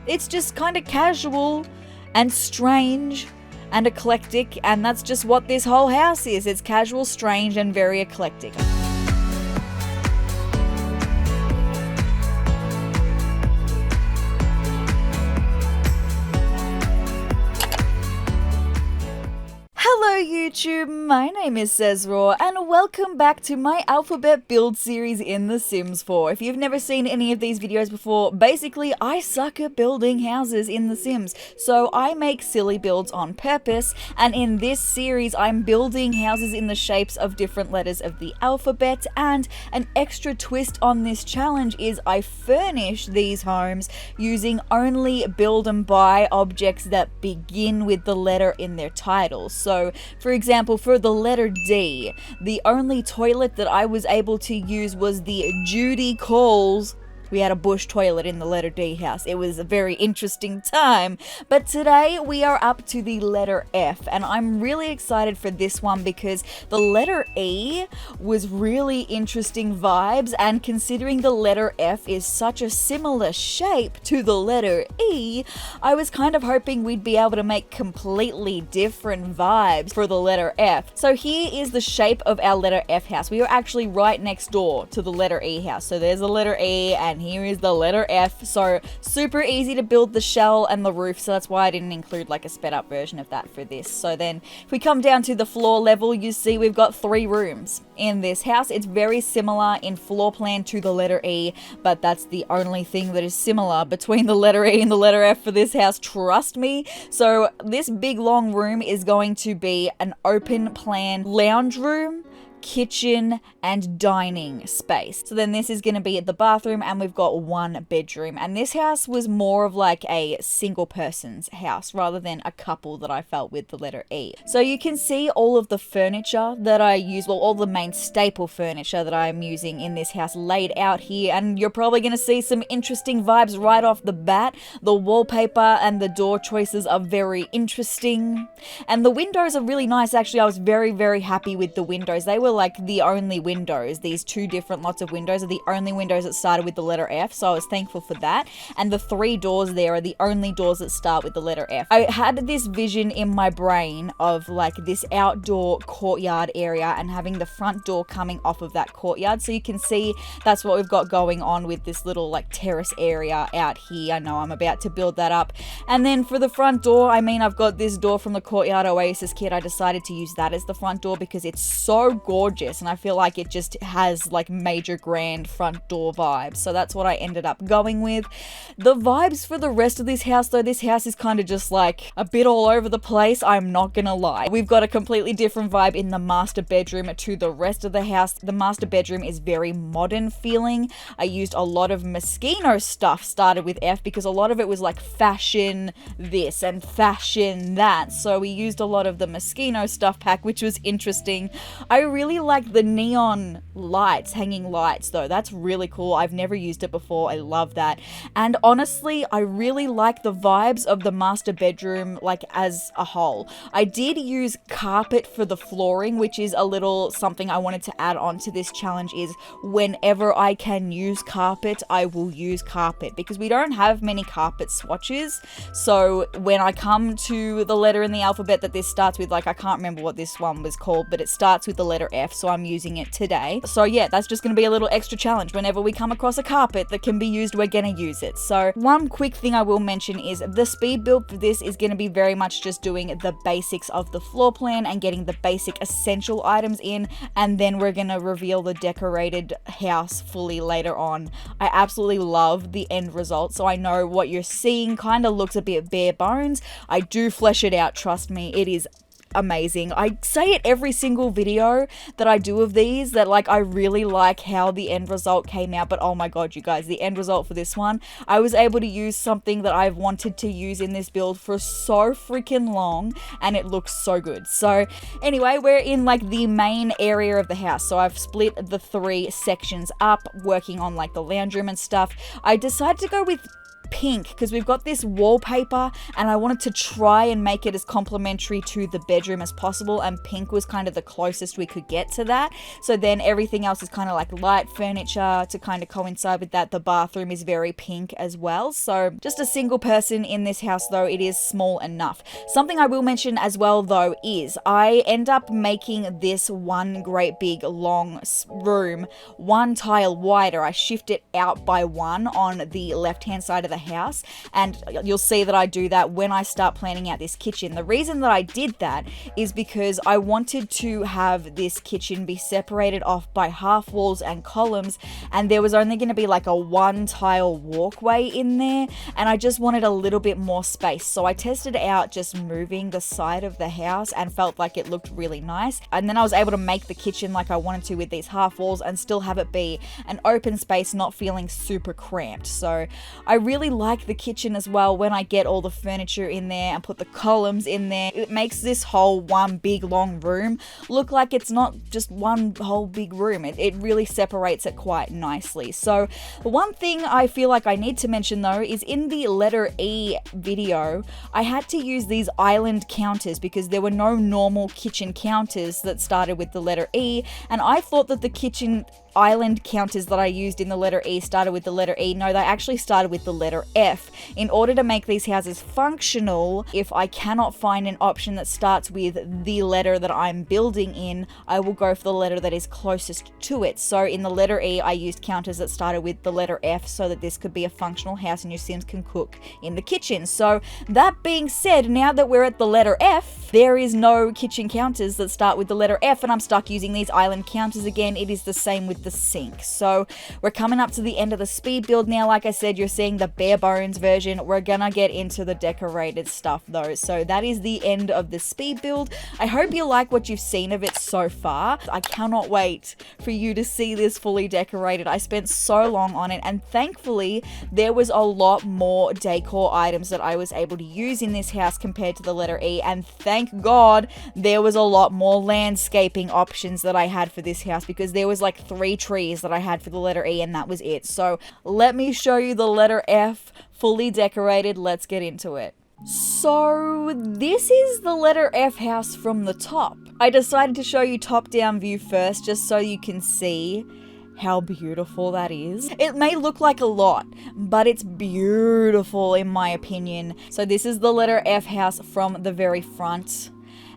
It's just kind of casual and strange and eclectic, and that's just what this whole house is. It's casual, strange, and very eclectic. Hello YouTube, my name is sezrawrr and welcome back to my alphabet build series in The Sims 4. If you've never seen any of these videos before, basically I suck at building houses in The Sims, so I make silly builds on purpose, and in this series I'm building houses in the shapes of different letters of the alphabet, and an extra twist on this challenge is I furnish these homes using only build and buy objects that begin with the letter in their title. So, for example, for the letter D, the only toilet that I was able to use was the Judy Calls. We had a bush toilet in the letter D house. It was a very interesting time. But today we are up to the letter F, and I'm really excited for this one because the letter E was really interesting vibes, and considering the letter F is such a similar shape to the letter E, I was kind of hoping we'd be able to make completely different vibes for the letter F. So here is the shape of our letter F house. We are actually right next door to the letter E house. So there's the letter E, and here is the letter F. So super easy to build the shell and the roof, so that's why I didn't include like a sped up version of that for this. So then if we come down to the floor level, you see we've got 3 rooms in this house. It's very similar in floor plan to the letter E, but that's the only thing that is similar between the letter E and the letter F for this house, trust me. So this big long room is going to be an open plan lounge room, kitchen, and dining space. So then this is going to be the bathroom, and we've got 1 bedroom. And this house was more of like a single person's house rather than a couple that I felt with the letter E. So you can see all of the furniture that I use, well, all the main staple furniture that I'm using in this house laid out here, and you're probably going to see some interesting vibes right off the bat. The wallpaper and the door choices are very interesting, and the windows are really nice. Actually, I was very happy with the windows. They were like the only windows. These 2 different lots of windows are the only windows that started with the letter F, so I was thankful for that. And the 3 doors there are the only doors that start with the letter F. I had this vision in my brain of like this outdoor courtyard area and having the front door coming off of that courtyard. So you can see that's what we've got going on with this little like terrace area out here. I know I'm about to build that up. And then for the front door, I mean, I've got this door from the Courtyard Oasis kit. I decided to use that as the front door because it's so gorgeous, and I feel like it just has like major grand front door vibes. So that's what I ended up going with. The vibes for the rest of this house, though, this house is kind of just like a bit all over the place, I'm not gonna lie. We've got a completely different vibe in the master bedroom to the rest of the house. The master bedroom is very modern feeling. I used a lot of Moschino stuff started with F because a lot of it was like fashion this and fashion that. So we used a lot of the Moschino stuff pack, which was interesting. I really like the neon lights, hanging lights though. That's really cool. I've never used it before. I love that. And honestly, I really like the vibes of the master bedroom like as a whole. I did use carpet for the flooring, which is a little something I wanted to add on to this challenge, is whenever I can use carpet, I will use carpet because we don't have many carpet swatches. So when I come to the letter in the alphabet that this starts with, like I can't remember what this one was called, but it starts with the letter F, so I'm using it today. So yeah, that's just going to be a little extra challenge. Whenever we come across a carpet that can be used, we're going to use it. So one quick thing I will mention is the speed build for this is going to be very much just doing the basics of the floor plan and getting the basic essential items in, and then we're going to reveal the decorated house fully later on. I absolutely love the end result, so I know what you're seeing kind of looks a bit bare bones. I do flesh it out, trust me, it is amazing. I say it every single video that I do of these, that like I really like how the end result came out, but oh my god, you guys, the end result for this one, I was able to use something that I've wanted to use in this build for so freaking long, and it looks so good. So anyway, we're in like the main area of the house, so I've split the 3 sections up, working on like the lounge room and stuff. I decided to go with pink because we've got this wallpaper and I wanted to try and make it as complementary to the bedroom as possible, and pink was kind of the closest we could get to that. So then everything else is kind of like light furniture to kind of coincide with that. The bathroom is very pink as well. So just a single person in this house though, it is small enough. Something I will mention as well though is I end up making this one great big long room one tile wider. I shift it out by one on the left hand side of the house, and you'll see that I do that when I start planning out this kitchen. The reason that I did that is because I wanted to have this kitchen be separated off by half walls and columns, and there was only going to be like a one tile walkway in there, and I just wanted a little bit more space. So I tested out just moving the side of the house and felt like it looked really nice, and then I was able to make the kitchen like I wanted to with these half walls and still have it be an open space, not feeling super cramped. So I really like the kitchen as well when I get all the furniture in there and put the columns in there. It makes this whole one big long room look like it's not just one whole big room. It really separates it quite nicely. So one thing I feel like I need to mention though is in the letter E video, I had to use these island counters because there were no normal kitchen counters that started with the letter E, and I thought that the kitchen island counters that I used in the letter E started with the letter E. No, they actually started with the letter F. In order to make these houses functional, if I cannot find an option that starts with the letter that I'm building in, I will go for the letter that is closest to it. So in the letter E, I used counters that started with the letter F so that this could be a functional house and your Sims can cook in the kitchen. So that being said, now that we're at the letter F, there is no kitchen counters that start with the letter F, and I'm stuck using these island counters again. It is the same with the sink. So we're coming up to the end of the speed build now. Like I said, you're seeing the bare bones version. We're gonna get into the decorated stuff though. So that is the end of the speed build. I hope you like what you've seen of it so far. I cannot wait for you to see this fully decorated. I spent so long on it, and thankfully there was a lot more decor items that I was able to use in this house compared to the letter E, and thank God there was a lot more landscaping options that I had for this house, because there was like 3 trees that I had for the letter E and that was it. So let me show you the letter F fully decorated. Let's get into it. So this is the letter F house from the top. I decided to show you top down view first just so you can see how beautiful that is. It may look like a lot, but it's beautiful in my opinion. So this is the letter F house from the very front,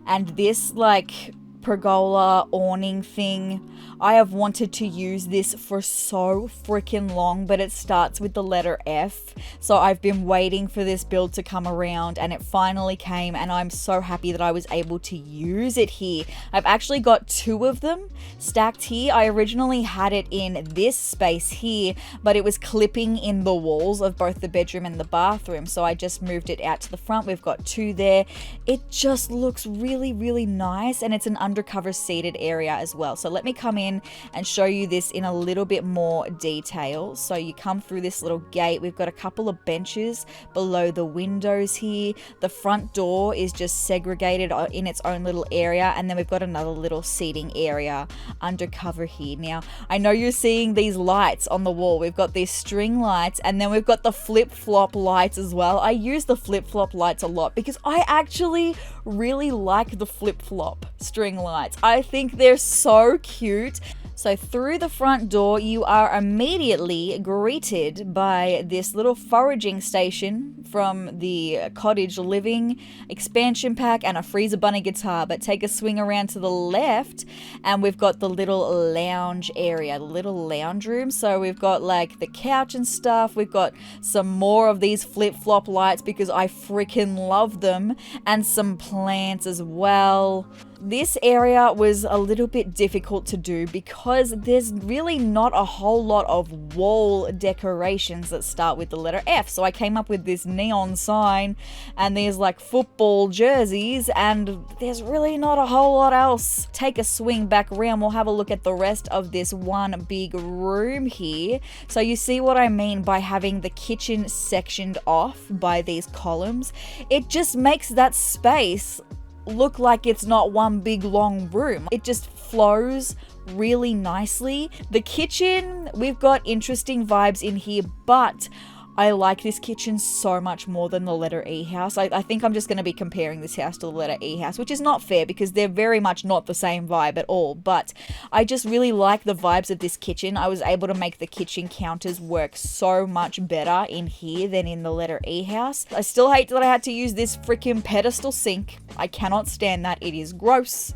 and this like pergola awning thing, I have wanted to use this for so freaking long, but it starts with the letter F. So I've been waiting for this build to come around, and it finally came, and I'm so happy that I was able to use it here. I've actually got 2 of them stacked here. I originally had it in this space here, but it was clipping in the walls of both the bedroom and the bathroom. So I just moved it out to the front. We've got 2 there. It just looks really, really nice, and it's an undercover seated area as well. So let me come in and show you this in a little bit more detail. So you come through this little gate. We've got a couple of benches below the windows here. The front door is just segregated in its own little area, and then we've got another little seating area undercover here. Now I know you're seeing these lights on the wall. We've got these string lights, and then we've got the flip-flop lights as well. I use the flip-flop lights a lot because I actually really like the flip-flop string lights. I think they're so cute. So through the front door, you are immediately greeted by this little foraging station from the cottage living expansion pack and a freezer bunny guitar. But take a swing around to the left and we've got the little lounge area, the little lounge room. So we've got like the couch and stuff. We've got some more of these flip-flop lights because I freaking love them, and some plants as well. This area was a little bit difficult to do because there's really not a whole lot of wall decorations that start with the letter F. So I came up with this neon sign and there's like football jerseys, and there's really not a whole lot else. Take a swing back around. We'll have a look at the rest of this one big room here. So you see what I mean by having the kitchen sectioned off by these columns. It just makes that space look like it's not one big long room. It just flows really nicely. The kitchen, we've got interesting vibes in here, but I like this kitchen so much more than the letter E house. I think I'm just going to be comparing this house to the letter E house, which is not fair because they're very much not the same vibe at all. But I just really like the vibes of this kitchen. I was able to make the kitchen counters work so much better in here than in the letter E house. I still hate that I had to use this freaking pedestal sink. I cannot stand that. It is gross.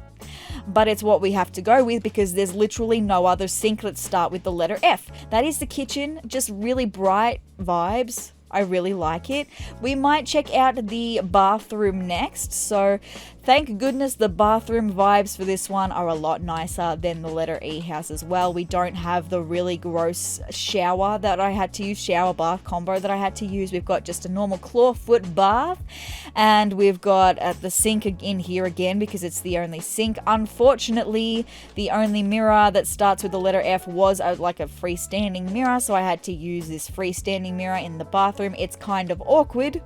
But it's what we have to go with because there's literally no other sink that start with the letter F. That is the kitchen, just really bright vibes. I really like it. We might check out the bathroom next. So thank goodness the bathroom vibes for this one are a lot nicer than the letter E house as well. We don't have the really gross shower that I had to use, shower bath combo that I had to use. We've got just a normal clawfoot bath, and we've got the sink in here again because it's the only sink. Unfortunately, the only mirror that starts with the letter F was like a freestanding mirror, so I had to use this freestanding mirror in the bathroom. It's kind of awkward,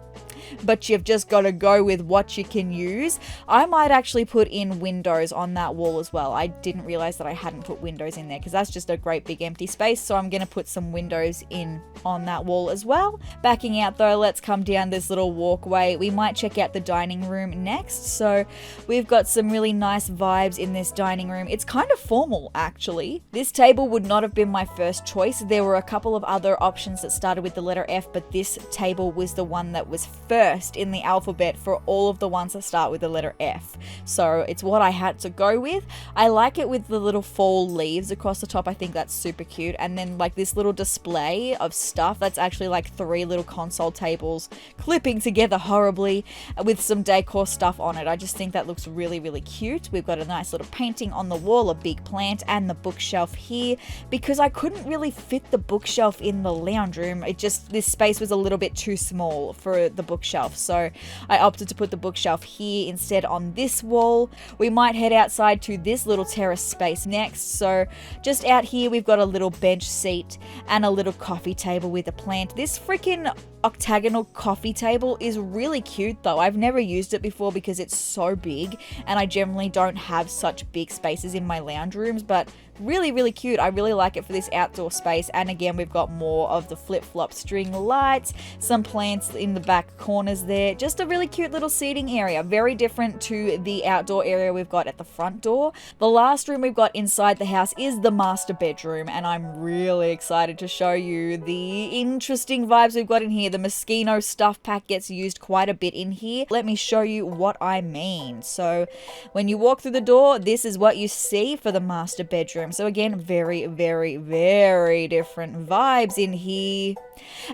but you've just got to go with what you can use. I might actually put in windows on that wall as well. I didn't realize that I hadn't put windows in there because that's just a great big empty space, so I'm going to put some windows in on that wall as well. Backing out though, let's come down this little walkway. We might check out the dining room next. So we've got some really nice vibes in this dining room. It's kind of formal actually. This table would not have been my first choice. There were a couple of other options that started with the letter F, but this table was the one that was first in the alphabet for all of the ones that start with the letter F. So it's what I had to go with. I like it with the little fall leaves across the top. I think that's super cute. And then like this little display of stuff that's actually like 3 little console tables clipping together horribly with some decor stuff on it. I just think that looks really, really cute. We've got a nice little painting on the wall, a big plant, and the bookshelf here because I couldn't really fit the bookshelf in the lounge room. This space was a little bit too small for the bookshelf, so I opted to put the bookshelf here instead on this wall. We might head outside to this little terrace space next. So just out here we've got a little bench seat and a little coffee table with a plant. This freaking octagonal coffee table is really cute though. I've never used it before because it's so big and I generally don't have such big spaces in my lounge rooms, but really, really cute. I really like it for this outdoor space. And again, we've got more of the flip-flop string lights, some plants in the back corners there. Just a really cute little seating area. Very different to the outdoor area we've got at the front door. The last room we've got inside the house is the master bedroom, and I'm really excited to show you the interesting vibes we've got in here. The Moschino stuff pack gets used quite a bit in here. Let me show you what I mean. So when you walk through the door, this is what you see for the master bedroom. So again, very, very, very different vibes in here.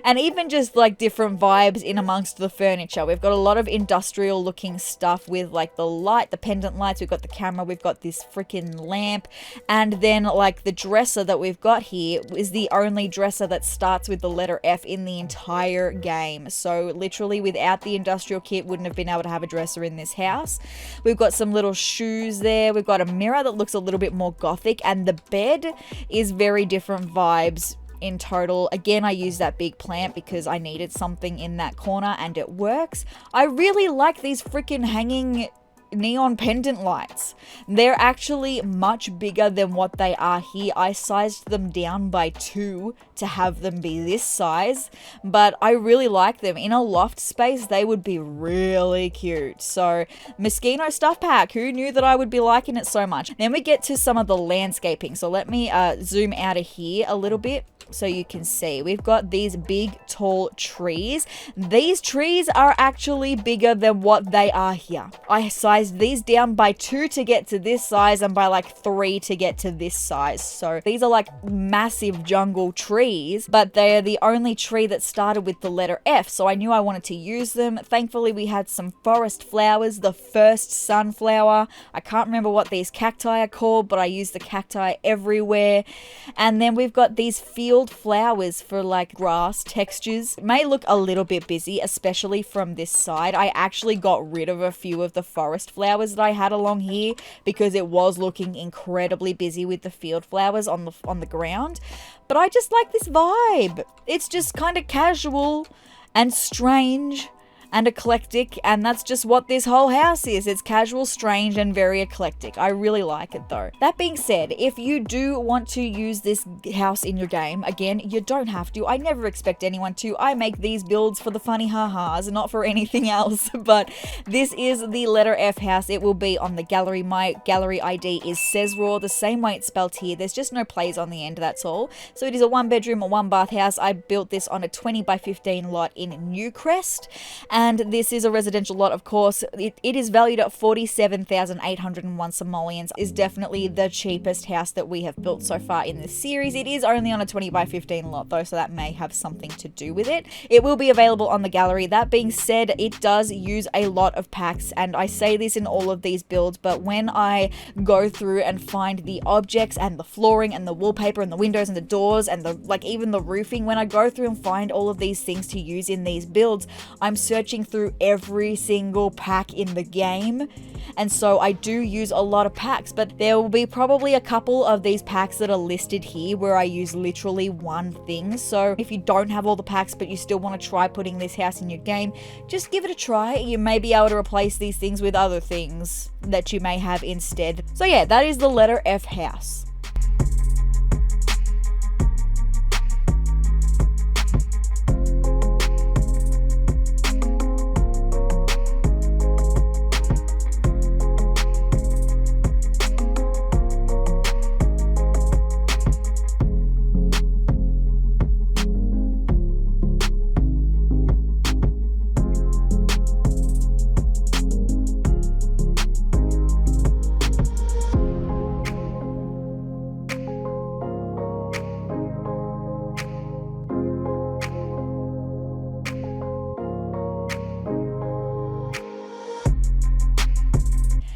And even just like different vibes in amongst the furniture. We've got a lot of industrial looking stuff with like the light, the pendant lights. We've got the camera. We've got this freaking lamp. And then like the dresser that we've got here is the only dresser that starts with the letter F in the entire game. So literally without the industrial kit, wouldn't have been able to have a dresser in this house. We've got some little shoes there. We've got a mirror that looks a little bit more gothic, and the bed is very different vibes in total. Again, I use that big plant because I needed something in that corner and it works. I really like these freaking hanging neon pendant lights. They're actually much bigger than what they are here. I sized them down by 2 to have them be this size, but I really like them. In a loft space, they would be really cute. So Moschino stuff pack, who knew that I would be liking it so much? Then we get to some of the landscaping. So let me zoom out of here a little bit so you can see. We've got these big tall trees. These trees are actually bigger than what they are here. I sized these down by 2 to get to this size and by like 3 to get to this size. So these are like massive jungle trees, but they are the only tree that started with the letter F. So I knew I wanted to use them. Thankfully, we had some forest flowers, the first sunflower. I can't remember what these cacti are called, but I used the cacti everywhere. And then we've got these field flowers for like grass textures. It may look a little bit busy, especially from this side. I actually got rid of a few of the forest flowers that I had along here because it was looking incredibly busy with the field flowers on the ground. But I just like this vibe. It's just kind of casual and strange and eclectic, and that's just what this whole house is. It's casual, strange, and very eclectic. I really like it though. That being said, if you do want to use this house in your game, again, you don't have to. I never expect anyone to. I make these builds for the funny ha-has, not for anything else, but this is the letter F house. It will be on the gallery. My gallery ID is sezrawrr, the same way it's spelled here. There's just no plays on the end, that's all. So it is a 1-bedroom, 1-bath house. I built this on a 20 by 15 lot in Newcrest, and this is a residential lot, of course. It is valued at 47,801 simoleons. Is definitely the cheapest house that we have built so far in this series. It is only on a 20 by 15 lot though, so that may have something to do with it. It will be available on the gallery. That being said, it does use a lot of packs, and I say this in all of these builds, but when I go through and find the objects and the flooring and the wallpaper and the windows and the doors and the even the roofing, when I go through and find all of these things to use in these builds, I'm searching through every single pack in the game. And so I do use a lot of packs, but there will be probably a couple of these packs that are listed here where I use literally one thing. So if you don't have all the packs but you still want to try putting this house in your game, just give it a try. You may be able to replace these things with other things that you may have instead. So yeah, that is the letter F house.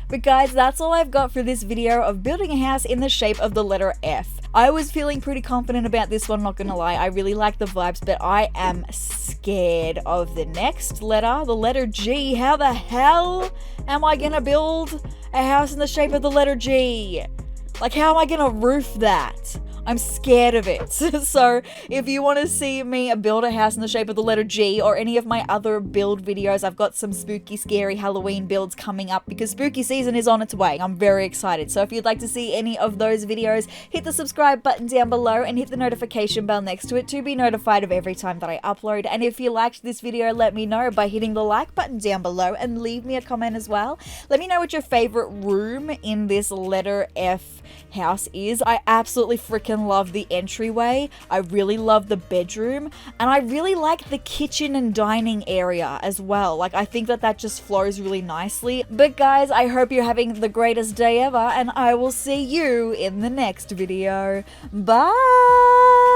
But guys, that's all I've got for this video of building a house in the shape of the letter F. I was feeling pretty confident about this one, not gonna lie. I really like the vibes, but I am scared of the next letter, the letter G. How the hell am I gonna build a house in the shape of the letter G? Like, how am I gonna roof that? I'm scared of it. So if you want to see me build a house in the shape of the letter G, or any of my other build videos, I've got some spooky, scary Halloween builds coming up because spooky season is on its way. I'm very excited. So if you'd like to see any of those videos, hit the subscribe button down below and hit the notification bell next to it to be notified of every time that I upload. And if you liked this video, let me know by hitting the like button down below and leave me a comment as well. Let me know what your favorite room in this letter F house is. I absolutely freaking love the entryway. I really love the bedroom, and I really like the kitchen and dining area as well. Like, I think that that just flows really nicely. But guys, I hope you're having the greatest day ever, and I will see you in the next video. Bye!